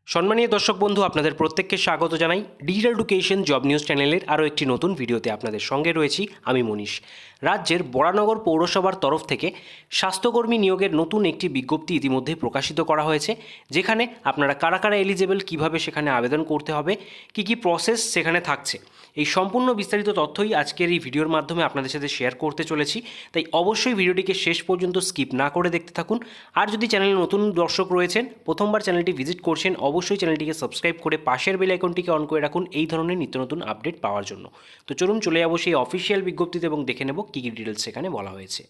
সম্মানীয় দর্শক বন্ধু, আপনাদের প্রত্যেককে স্বাগত জানাই ডিজিটাল এডুকেশন জব নিউজ চ্যানেলের আরও একটি নতুন ভিডিওতে। আপনাদের সঙ্গে রয়েছি আমি মনীষ। রাজ্যের বরানগর পৌরসভার তরফ থেকে স্বাস্থ্যকর্মী নিয়োগের নতুন একটি বিজ্ঞপ্তি ইতিমধ্যে প্রকাশিত করা হয়েছে, যেখানে আপনারা কারা কারা এলিজেবল, কীভাবে সেখানে আবেদন করতে হবে, কী প্রসেস সেখানে থাকছে, এই সম্পূর্ণ বিস্তারিত তথ্যই আজকের এই ভিডিওর মাধ্যমে আপনাদের সাথে শেয়ার করতে চলেছি। তাই অবশ্যই ভিডিওটিকে শেষ পর্যন্ত স্কিপ না করে দেখতে থাকুন। আর যদি চ্যানেলে নতুন দর্শক রয়েছেন, প্রথমবার চ্যানেলটি ভিজিট করছেন, অবশ্যই চ্যানেলটিকে সাবস্ক্রাইব করে পাশের বেল আইকনটিকে অন করে রাখুন এই ধরনের নিত্য নতুন আপডেট পাওয়ার জন্য। তো চলুন চলে যাবো সেই অফিসিয়াল বিজ্ঞপ্তিতে এবং দেখে নেব কী ডিটেলস সেখানে বলা হয়েছে।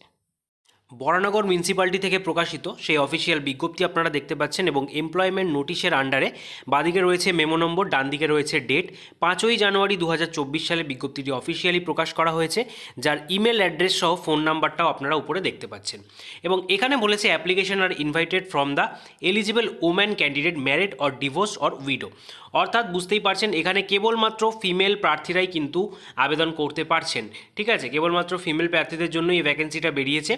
বরানগর মিউনিসিপ্যালিটি থেকে প্রকাশিত সেই অফিসিয়াল বিজ্ঞপ্তি আপনারা দেখতে পাচ্ছেন এবং এমপ্লয়মেন্ট নোটিশের আন্ডারে বাঁদিকে রয়েছে মেমো নম্বর, ডান দিকে রয়েছে ডেট। 5ই জানুয়ারি 2024 সালে বিজ্ঞপ্তিটি অফিসিয়ালি প্রকাশ করা হয়েছে, যার ইমেল অ্যাড্রেস সহ ফোন নাম্বারটাও আপনারা উপরে দেখতে পাচ্ছেন। এবং এখানে বলেছে application are invited from the eligible woman candidate married or divorce or widow. অর্থাৎ বুঝতেই পারছেন এখানে কেবলমাত্র ফিমেল প্রার্থীরাই কিন্তু আবেদন করতে পারছেন। ঠিক আছে, কেবলমাত্র ফিমেল প্রার্থীদের জন্য এই ভ্যাকেন্সিটা বেরিয়েছে,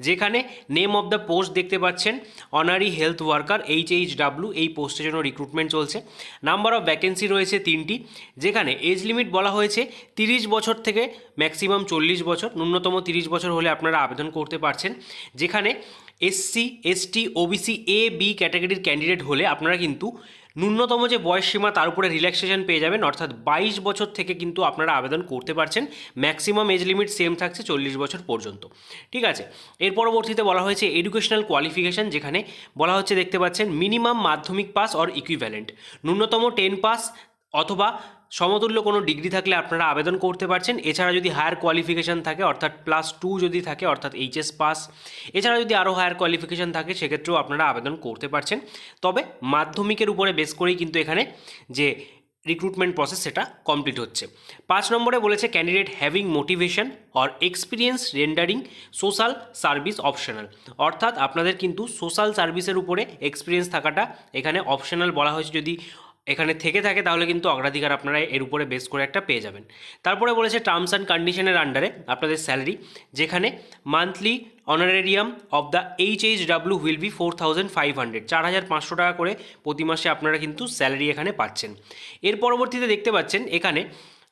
যেখানে নেম অফ দ্য পোস্ট দেখতে পাচ্ছেন অনারি হেলথ ওয়ার্কার HHW, এই পোস্টের জন্য রিক্রুটমেন্ট চলছে। নাম্বার অফ ভ্যাকেন্সি রয়েছে 3টি, যেখানে এজ লিমিট বলা হয়েছে 30 বছর থেকে ম্যাক্সিমাম 40 বছর, ন্যূনতম 30 বছর হলে আপনারা আবেদন করতে পারছেন। যেখানে SC ST OBC A-B ক্যাটাগরির ক্যান্ডিডেট হলে আপনারা কিন্তু ন্যূনতম যে বয়স সীমা তার উপরে রিল্যাক্সেশন পেয়ে যাবেন, অর্থাৎ 22 বছর থেকে কিন্তু আপনারা আবেদন করতে পারছেন। ম্যাক্সিমাম এজ লিমিট সেম থাকছে 40 বছর পর্যন্ত। ঠিক আছে, এর পরবর্তীতে বলা হয়েছে এডুকেশনাল কোয়ালিফিকেশান, যেখানে বলা হচ্ছে দেখতে পাচ্ছেন মিনিমাম মাধ্যমিক পাস অর ইকুইভ্যালেন্ট, ন্যূনতম 10 পাস অথবা সমতুল্য কোনো ডিগ্রি থাকলে আপনারা আবেদন করতে পারছেন। এছাড়া যদি হায়ার কোয়ালিফিকেশান থাকে, অর্থাৎ +2 যদি থাকে, অর্থাৎ HS পাস, এছাড়া যদি আরও হায়ার কোয়ালিফিকেশান থাকে সেক্ষেত্রেও আপনারা আবেদন করতে পারছেন। তবে মাধ্যমিকের উপরে বেস করেই কিন্তু এখানে যে রিক্রুটমেন্ট প্রসেস সেটা কমপ্লিট হচ্ছে। 5 নম্বরে বলেছে candidate having motivation or experience rendering social service optional, অর্থাৎ আপনাদের কিন্তু সোশ্যাল সার্ভিসের উপরে এক্সপিরিয়েন্স থাকাটা এখানে অপশনাল বলা হয়েছে। যদি এখানে থেকে থাকে তাহলে কিন্তু অগ্রাধিকার আপনারা এর উপরে বেস করে একটা পেয়ে যাবেন। তারপরে বলেছে টার্মস অ্যান্ড কন্ডিশনের আন্ডারে আপনাদের স্যালারি, যেখানে monthly honorarium of the HHW will be 4500, 4500 টাকা করে প্রতি মাসে আপনারা কিন্তু স্যালারি এখানে পাচ্ছেন। এর পরবর্তীতে দেখতে পাচ্ছেন এখানে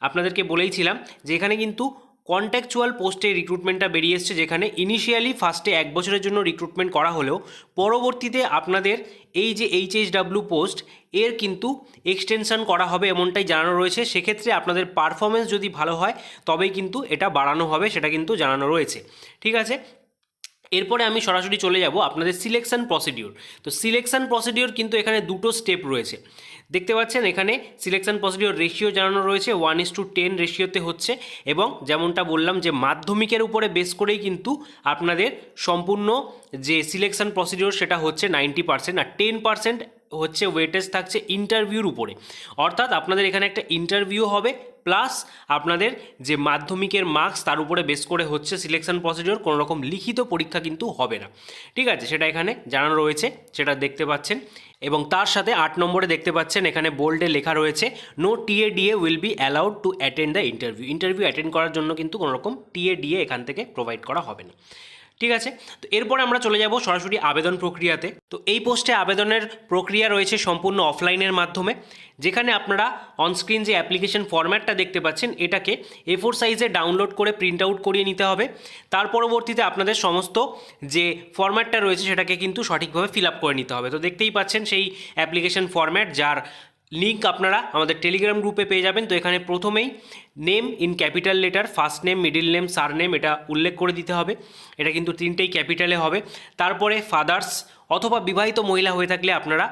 আপনাদেরকে বলেইছিলাম যে এখানে কিন্তু কন্ট্যাকচুয়াল পোস্টে রিক্রুটমেন্টটা বেরিয়ে এসছে, যেখানে ইনিশিয়ালি ফার্স্টে 1 বছরের জন্য রিক্রুটমেন্ট করা হলেও পরবর্তীতে আপনাদের এই যে HHW পোস্ট এর কিন্তু এক্সটেনশন করা হবে এমনটাই জানানো রয়েছে। সেক্ষেত্রে আপনাদের পারফরমেন্স যদি ভালো হয় তবেই কিন্তু এটা বাড়ানো হবে, সেটা কিন্তু জানানো রয়েছে। ঠিক আছে, এরপরে আমি সরাসরি চলে যাব আপনাদের সিলেকশন প্রসিডিওর। তো সিলেকশন প্রসিডিওর কিন্তু এখানে দুটো স্টেপ রয়েছে, দেখতে পাচ্ছেন এখানে সিলেকশন প্রসিডিওর রেশিও জানানো রয়েছে 1:10 রেশিওতে হচ্ছে, এবং যেমনটা বললাম যে মাধ্যমিকের উপরে বেস করেই কিন্তু আপনাদের সম্পূর্ণ যে সিলেকশন প্রসিডিওর সেটা হচ্ছে 90%, আর 10% হচ্ছে ওয়েটেজ থাকছে ইন্টারভিউর উপরে। অর্থাৎ আপনাদের এখানে একটা ইন্টারভিউ হবে প্লাস আপনাদের যে মাধ্যমিকের মার্কস তার উপরে বেস করে হচ্ছে সিলেকশন প্রসিডিওর, কোনো রকম লিখিত পরীক্ষা কিন্তু হবে না। ঠিক আছে, সেটা এখানে জানানো রয়েছে, সেটা দেখতে পাচ্ছেন। এবং তার সাথে 8 নম্বরে দেখতে পাচ্ছেন এখানে বোল্ডে লেখা রয়েছে no TADA will be allowed to attend the interview. Interview attend করার জন্য কিন্তু কোনো রকম TADA এখান থেকে প্রোভাইড করা হবে না। ঠিক আছে, তো এরপরে আমরা চলে যাব সরাসরি আবেদন প্রক্রিয়াতে। তো এই পোস্টে আবেদনের প্রক্রিয়া রয়েছে সম্পূর্ণ অফলাইনের মাধ্যমে, যেখানে আপনারা অনস্ক্রিন যে অ্যাপ্লিকেশন ফরম্যাটটা দেখতে পাচ্ছেন এটাকে A4 সাইজে ডাউনলোড করে প্রিন্ট আউট করিয়ে নিতে হবে। তার পরবর্তীতে আপনাদের সমস্ত যে ফরম্যাটটা রয়েছে সেটাকে কিন্তু সঠিকভাবে ফিল আপ করে নিতে হবে। তো দেখতেই পাচ্ছেন সেই অ্যাপ্লিকেশন ফরম্যাট, যার লিঙ্ক আপনারা আমাদের টেলিগ্রাম গ্রুপে পেয়ে যাবেন। তো এখানে প্রথমেই name in capital letter, first name, middle name, surname, এটা উল্লেখ করে দিতে হবে। এটা কিন্তু 3টেই ক্যাপিটালে হবে। তারপরে ফাদার্স অথবা বিবাহিত মহিলা হয়ে থাকলে আপনারা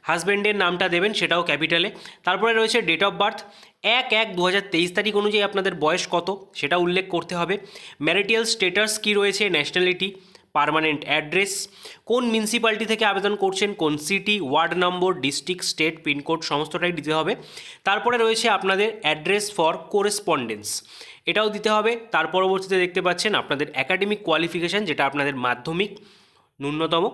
হাজব্যান্ডের নামটা দেবেন, সেটাও ক্যাপিটালে। তারপরে রয়েছে ডেট অফ বার্থ, 1/1/2023 তারিখ অনুযায়ী আপনাদের বয়স কত সেটা উল্লেখ করতে হবে। ম্যারিটাল স্ট্যাটাস কী রয়েছে, ন্যাশনালিটি, পার্মানেন্ট অ্যাড্রেস, কোন মিউনিসিপ্যালিটি থেকে আবেদন করছেন, কোন city, ward number, district, state, pin code সমস্তটাই দিতে হবে। তারপরে রয়েছে আপনাদের অ্যাড্রেস ফর কোরেসপন্ডেন্স, এটাও দিতে হবে। তার পরবর্তীতে দেখতে পাচ্ছেন আপনাদের একাডেমিক কোয়ালিফিকেশান, যেটা আপনাদের মাধ্যমিক ন্যূনতম।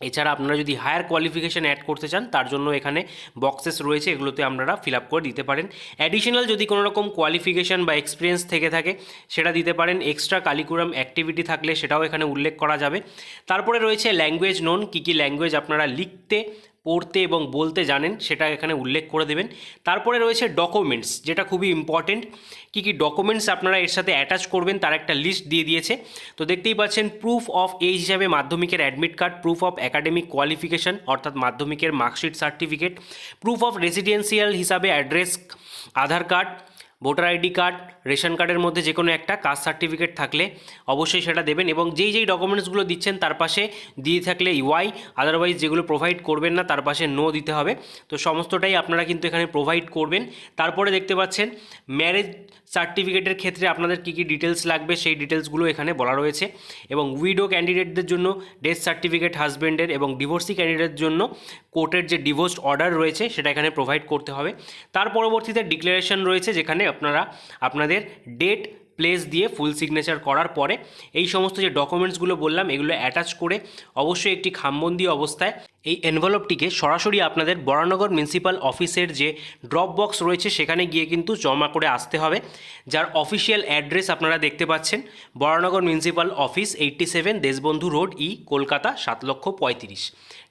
এছাড়া আপনারা যদি হায়ার কোয়ালিফিকেশান অ্যাড করতে চান তার জন্য এখানে বক্সেস রয়েছে, এগুলোতে আপনারা ফিল আপ করে দিতে পারেন। অ্যাডিশনাল যদি কোনো রকম কোয়ালিফিকেশান বা এক্সপিরিয়েন্স থেকে থাকে সেটা দিতে পারেন। এক্সট্রা কারিকুলাম অ্যাক্টিভিটি থাকলে সেটাও এখানে উল্লেখ করা যাবে। তারপরে রয়েছে ল্যাঙ্গুয়েজ নোন, কী কী ল্যাঙ্গুয়েজ আপনারা লিখতে পড়তে এবং বলতে জানেন সেটা এখানে উল্লেখ করে দেবেন। তারপরে রয়েছে ডকুমেন্টস, যেটা খুবই ইম্পর্টেন্ট। কী কী ডকুমেন্টস আপনারা এর সাথে অ্যাটাচ করবেন তার একটা লিস্ট দিয়ে দিয়েছে। তো দেখতেই পাচ্ছেন, প্রুফ অফ এজ হিসাবে মাধ্যমিকের admit card, proof of academic qualification অর্থাৎ মাধ্যমিকের marksheet certificate, proof of residential হিসাবে address, Aadhaar card, voter ID card, ration কার্ডের মধ্যে যে কোনো একটা, কাস্ট সার্টিফিকেট থাকলে অবশ্যই সেটা দেবেন। এবং যেই ডকুমেন্টসগুলো দিচ্ছেন তার পাশে দিয়ে থাকলে ওয়াই, আদারওয়াইজ যেগুলো প্রোভাইড করবেন না তার পাশে নো দিতে হবে। তো সমস্তটাই আপনারা কিন্তু এখানে প্রোভাইড করবেন। তারপরে দেখতে পাচ্ছেন ম্যারেজ সার্টিফিকেটের ক্ষেত্রে আপনাদের কী কী ডিটেলস লাগবে সেই ডিটেলসগুলো এখানে বলা রয়েছে। এবং উইডো ক্যান্ডিডেটদের জন্য ডেথ সার্টিফিকেট হাজব্যান্ডের, এবং ডিভোর্সি ক্যান্ডিডেটের জন্য কোর্টের যে ডিভোর্স অর্ডার রয়েছে সেটা এখানে প্রোভাইড করতে হবে। তার পরবর্তীতে ডিক্লারেশন রয়েছে, যেখানে আপনারা আপনাদের ডেট, প্লেস দিয়ে ফুল সিগনেচার করার পরে এই সমস্ত যে ডকুমেন্টসগুলো বললাম এগুলো অ্যাটাচ করে অবশ্যই একটি খামবন্দি অবস্থায় এই এনভেলপটিকে সরাসরি আপনাদের বরানগর মিউনিসিপ্যাল অফিসের যে ড্রপ বক্স রয়েছে সেখানে গিয়ে কিন্তু জমা করে আসতে হবে, যার অফিসিয়াল অ্যাড্রেস আপনারা দেখতে পাচ্ছেন, Baranagar municipal office, 87 Deshbandhu road, Kolkata 7,35,000।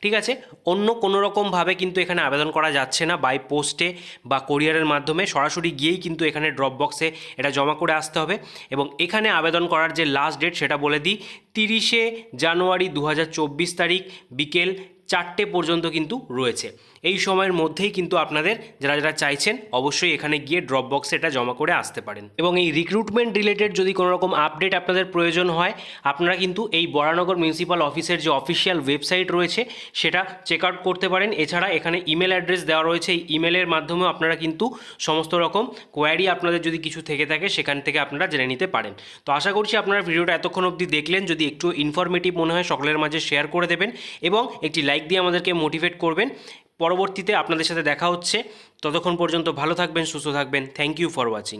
ঠিক আছে, অন্য কোনো রকমভাবে কিন্তু এখানে আবেদন করা যাচ্ছে না, বাই পোস্টে বা কোরিয়ারের মাধ্যমে, সরাসরি গিয়েই কিন্তু এখানে ড্রপ বক্সে এটা জমা করে আসতে হবে। এবং এখানে আবেদন করার যে লাস্ট ডেট সেটা বলে দিই, 30শে জানুয়ারি 2024 তারিখ বিকেল 4টে পর্যন্ত কিন্তু রয়েছে। এই সময়ের মধ্যেই কিন্তু আপনাদের যারা যারা চাইছেন অবশ্যই এখানে গিয়ে ড্রপ বক্সে এটা জমা করে আসতে পারেন। এবং এই রিক্রুটমেন্ট রিলেটেড যদি কোনো রকম আপডেট আপনাদের প্রয়োজন হয়, আপনারা কিন্তু এই বরানগর মিউনিসিপ্যাল অফিসের যে অফিসিয়াল ওয়েবসাইট রয়েছে সেটা চেক আউট করতে পারেন। এছাড়া এখানে ইমেল অ্যাড্রেস দেওয়া রয়েছে, এই ইমেলের মাধ্যমেও আপনারা কিন্তু সমস্ত রকম কোয়ারি আপনাদের যদি কিছু থেকে থাকে সেখান থেকে আপনারা জেনে নিতে পারেন। তো আশা করছি আপনারা ভিডিওটা এতক্ষণ অবধি দেখলেন। যদি একটু ইনফরমেটিভ মনে হয় সকলের মাঝে শেয়ার করে দেবেন এবং একটি লাইক দিয়ে আমাদেরকে মোটিভেট করবেন। পরবর্তীতে আপনাদের সাথে দেখা হচ্ছে, ততক্ষণ পর্যন্ত ভালো থাকবেন, সুস্থ থাকবেন। Thank you for watching.